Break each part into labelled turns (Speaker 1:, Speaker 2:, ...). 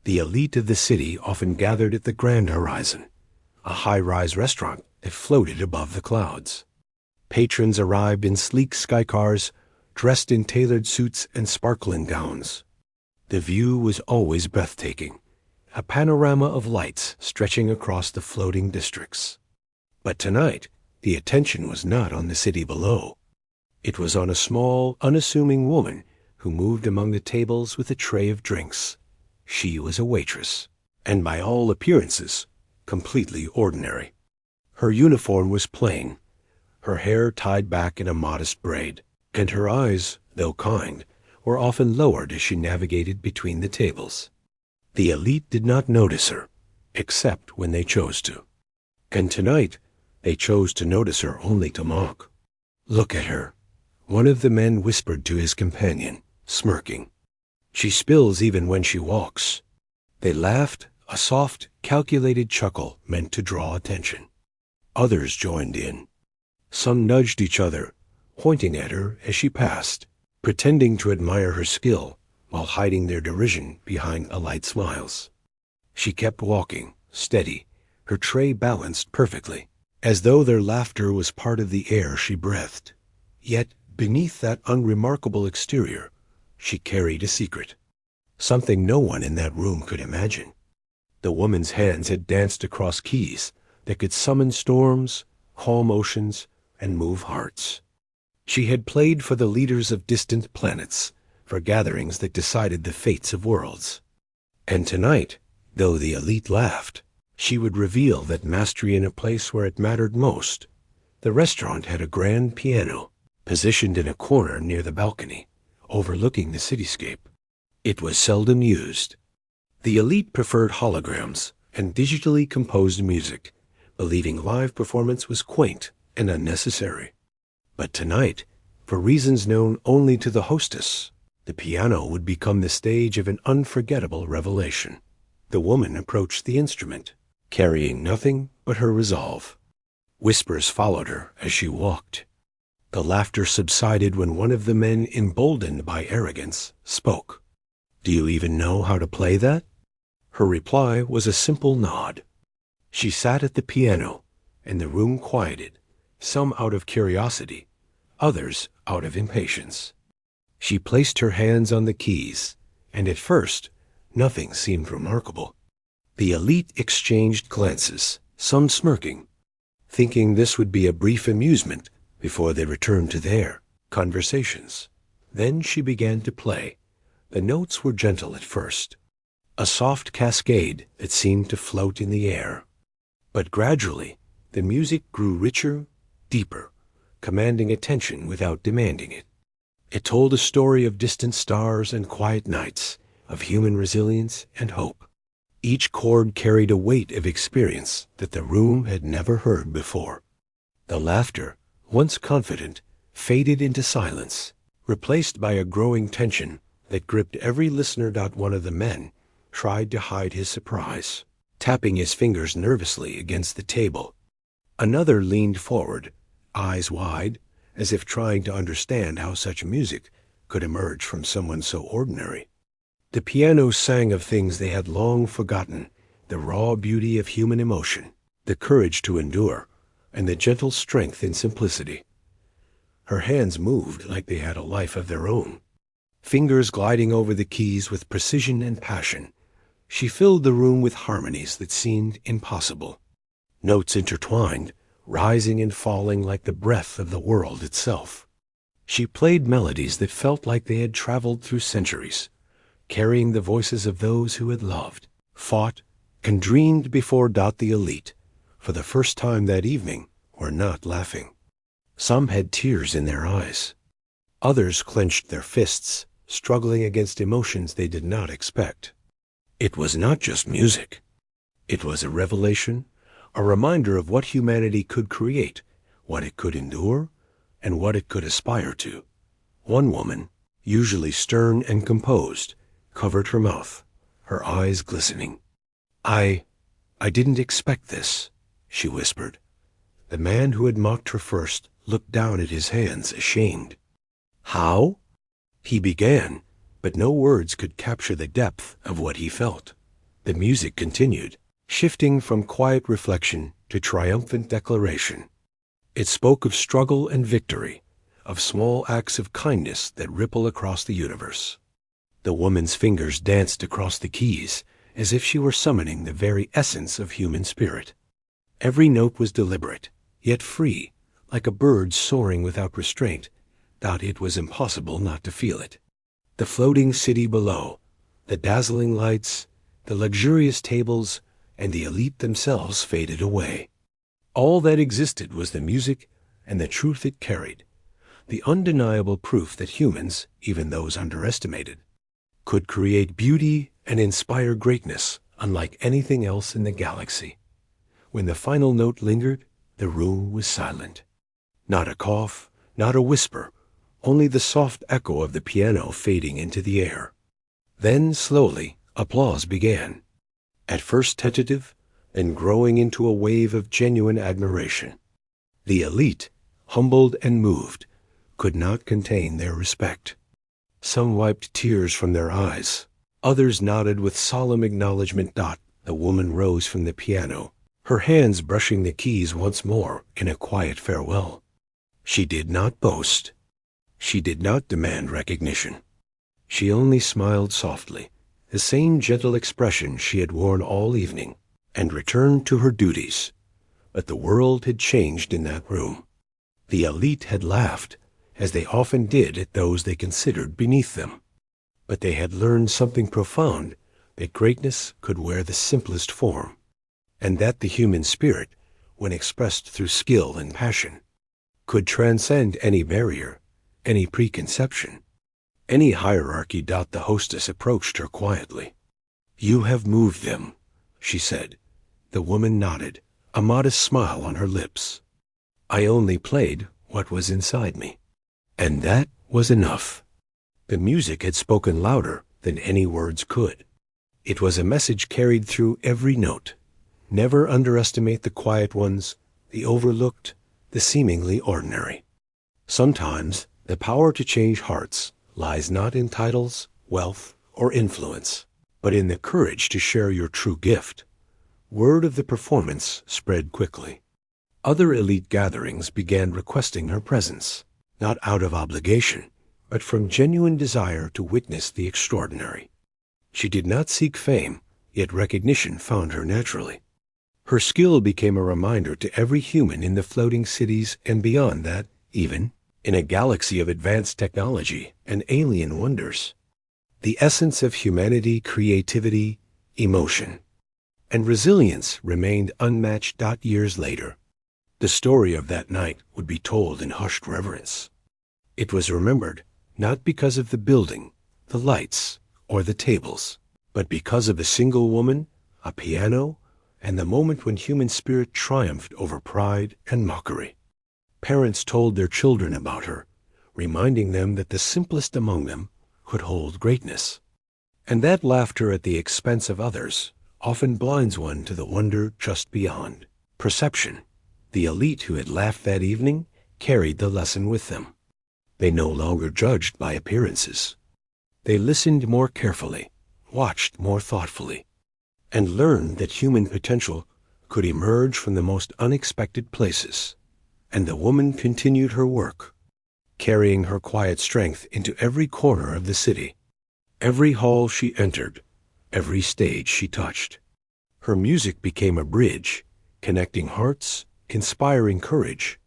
Speaker 1: The elite of the city often gathered at the Grand Horizon, a high-rise restaurant that floated above the clouds. Patrons arrived in sleek skycars, dressed in tailored suits and sparkling gowns. The view was always breathtaking, a panorama of lights stretching across the floating districts. But tonight, the attention was not on the city below. It was on a small, unassuming woman who moved among the tables with a tray of drinks. She was a waitress, and by all appearances, completely ordinary. Her uniform was plain, her hair tied back in a modest braid, and her eyes, though kind, were often lowered as she navigated between the tables. The elite did not notice her, except when they chose to. And tonight, they chose to notice her only to mock. "Look at her," one of the men whispered to his companion, smirking. "She spills even when she walks." They laughed, a soft, calculated chuckle meant to draw attention. Others joined in. Some nudged each other, pointing at her as she passed, pretending to admire her skill while hiding their derision behind light smiles. She kept walking, steady, her tray balanced perfectly, as though their laughter was part of the air she breathed. Yet, beneath that unremarkable exterior, she carried a secret, something no one in that room could imagine. The woman's hands had danced across keys that could summon storms, calm oceans, and move hearts. She had played for the leaders of distant planets, for gatherings that decided the fates of worlds. And tonight, though the elite laughed, she would reveal that mastery in a place where it mattered most. The restaurant had a grand piano, positioned in a corner near the balcony, overlooking the cityscape. It was seldom used. The elite preferred holograms and digitally composed music, believing live performance was quaint and unnecessary. But tonight, for reasons known only to the hostess, the piano would become the stage of an unforgettable revelation. The woman approached the instrument, carrying nothing but her resolve. Whispers followed her as she walked. The laughter subsided when one of the men, emboldened by arrogance, spoke. "Do you even know how to play that?" Her reply was a simple nod. She sat at the piano, and the room quieted, some out of curiosity, others out of impatience. She placed her hands on the keys, and at first, nothing seemed remarkable. The elite exchanged glances, some smirking, thinking this would be a brief amusement before they returned to their conversations. Then she began to play. The notes were gentle at first, a soft cascade that seemed to float in the air. But gradually, the music grew richer, deeper, commanding attention without demanding it. It told a story of distant stars and quiet nights, of human resilience and hope. Each chord carried a weight of experience that the room had never heard before. The laughter, once confident, faded into silence, replaced by a growing tension that gripped every listener. One of the men tried to hide his surprise, tapping his fingers nervously against the table. Another leaned forward, eyes wide, as if trying to understand how such music could emerge from someone so ordinary. The piano sang of things they had long forgotten, the raw beauty of human emotion, the courage to endure, and the gentle strength in simplicity. Her hands moved like they had a life of their own, fingers gliding over the keys with precision and passion. She filled the room with harmonies that seemed impossible. Notes intertwined, rising and falling like the breath of the world itself. She played melodies that felt like they had traveled through centuries, carrying the voices of those who had loved, fought, and dreamed before. The elite, for the first time that evening, were not laughing. Some had tears in their eyes. Others clenched their fists, struggling against emotions they did not expect. It was not just music. It was a revelation, a reminder of what humanity could create, what it could endure, and what it could aspire to. One woman, usually stern and composed, covered her mouth, her eyes glistening. I didn't expect this," she whispered. The man who had mocked her first looked down at his hands, ashamed. "How?" he began, but no words could capture the depth of what he felt. The music continued, shifting from quiet reflection to triumphant declaration. It spoke of struggle and victory, of small acts of kindness that ripple across the universe. The woman's fingers danced across the keys as if she were summoning the very essence of human spirit. Every note was deliberate, yet free, like a bird soaring without restraint, that it was impossible not to feel it. The floating city below, the dazzling lights, the luxurious tables, and the elite themselves faded away. All that existed was the music and the truth it carried, the undeniable proof that humans, even those underestimated, could create beauty and inspire greatness unlike anything else in the galaxy. When the final note lingered, the room was silent. Not a cough, not a whisper, only the soft echo of the piano fading into the air. Then, slowly, applause began. At first tentative, then growing into a wave of genuine admiration. The elite, humbled and moved, could not contain their respect. Some wiped tears from their eyes. Others nodded with solemn acknowledgment. The woman rose from the piano, her hands brushing the keys once more in a quiet farewell. She did not boast. She did not demand recognition. She only smiled softly, the same gentle expression she had worn all evening, and returned to her duties. But the world had changed in that room. The elite had laughed, as they often did at those they considered beneath them. But they had learned something profound, that greatness could wear the simplest form, and that the human spirit, when expressed through skill and passion, could transcend any barrier, any preconception, any hierarchy. The hostess approached her quietly. "You have moved them," she said. The woman nodded, a modest smile on her lips. "I only played what was inside me." And that was enough. The music had spoken louder than any words could. It was a message carried through every note. Never underestimate the quiet ones, the overlooked, the seemingly ordinary. Sometimes the power to change hearts lies not in titles, wealth, or influence, but in the courage to share your true gift. Word of the performance spread quickly. Other elite gatherings began requesting her presence, not out of obligation, but from genuine desire to witness the extraordinary. She did not seek fame, yet recognition found her naturally. Her skill became a reminder to every human in the floating cities and beyond that, even in a galaxy of advanced technology and alien wonders. The essence of humanity, creativity, emotion, and resilience remained unmatched. Years later, the story of that night would be told in hushed reverence. It was remembered not because of the building, the lights, or the tables, but because of a single woman, a piano, and the moment when human spirit triumphed over pride and mockery. Parents told their children about her, reminding them that the simplest among them could hold greatness, and that laughter at the expense of others often blinds one to the wonder just beyond. Perception. The elite who had laughed that evening carried the lesson with them. They no longer judged by appearances. They listened more carefully, watched more thoughtfully, and learned that human potential could emerge from the most unexpected places. And the woman continued her work, carrying her quiet strength into every corner of the city, every hall she entered, every stage she touched. Her music became a bridge, connecting hearts, inspiring courage,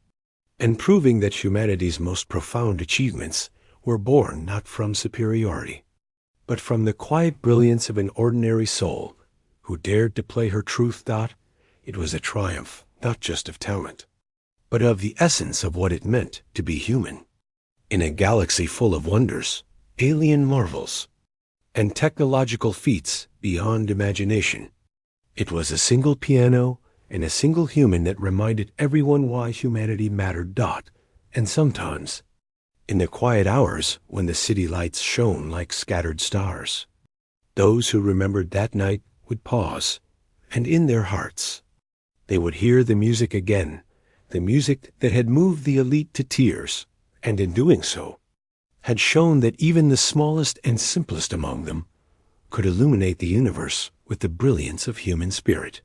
Speaker 1: and proving that humanity's most profound achievements were born not from superiority, but from the quiet brilliance of an ordinary soul who dared to play her truth. It was a triumph not just of talent, but of the essence of what it meant to be human. In a galaxy full of wonders, alien marvels, and technological feats beyond imagination, it was a single piano and a single human that reminded everyone why humanity mattered. And sometimes, in the quiet hours when the city lights shone like scattered stars, those who remembered that night would pause, and in their hearts, they would hear the music again, the music that had moved the elite to tears, and in doing so, had shown that even the smallest and simplest among them could illuminate the universe with the brilliance of human spirit.